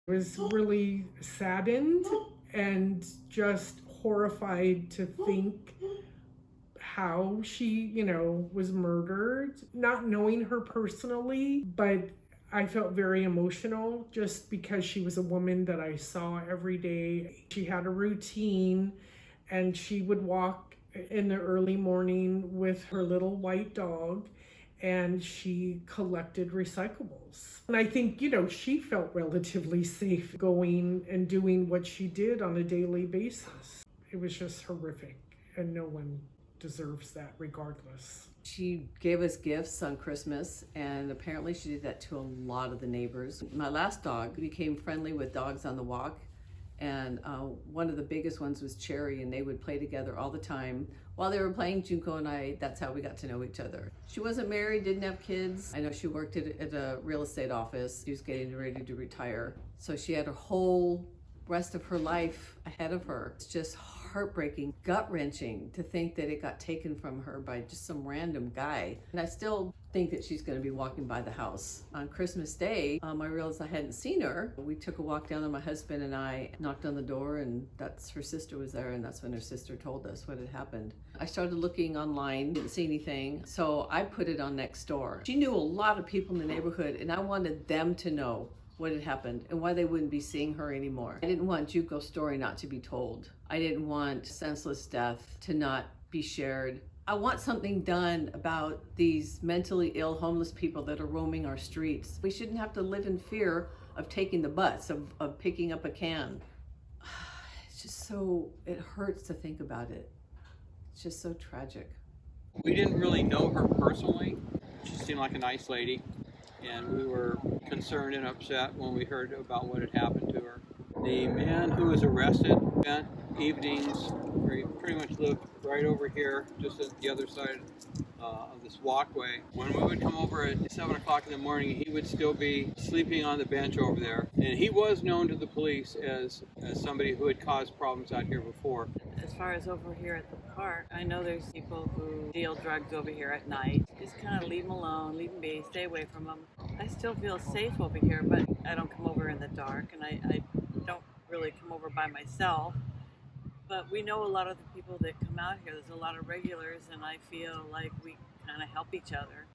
I was really saddened and just horrified to think how she, was murdered. Not knowing her personally, but I felt very emotional just because she was a woman that I saw every day. She had a routine and she would walk in the early morning with her little white dog and she collected recyclables. And I think, she felt relatively safe going and doing what she did on a daily basis. It was just horrific, and no one deserves that regardless. She gave us gifts on Christmas, and apparently she did that to a lot of the neighbors. My last dog became friendly with dogs on the walk, and one of the biggest ones was Cherry, and they would play together all the time. While they were playing, Junko and I, that's how we got to know each other. She wasn't married, didn't have kids. I know she worked at a real estate office. She was getting ready to retire. So she had her whole rest of her life ahead of her. It's just heartbreaking, gut-wrenching to think that it got taken from her by just some random guy. And I still think that she's going to be walking by the house. On Christmas Day, I realized I hadn't seen her. We took a walk down there, my husband and I knocked on the door, and that's her sister was there, and that's when her sister told us what had happened. I started looking online, didn't see anything, so I put it on Nextdoor. She knew a lot of people in the neighborhood, and I wanted them to know what had happened and why they wouldn't be seeing her anymore. I didn't want Junko's story not to be told. I didn't want senseless death to not be shared. I want something done about these mentally ill homeless people that are roaming our streets. We shouldn't have to live in fear of taking the bus, of picking up a can. It's just so, it hurts to think about it. It's just so tragic. We didn't really know her personally. She seemed like a nice lady, and we were concerned and upset when we heard about what had happened to her. The man who was arrested spent evenings, he pretty much lived right over here, just at the other side of this walkway. When we would come over at 7 o'clock in the morning, he would still be sleeping on the bench over there. And he was known to the police as somebody who had caused problems out here before. As far as over here at the park, I know there's people who deal drugs over here at night. Just kind of leave them alone, leave them be, stay away from them. I still feel safe over here, but I don't come over in the dark, and I don't really come over by myself. But we know a lot of the people that come out here. There's a lot of regulars, and I feel like we kind of help each other.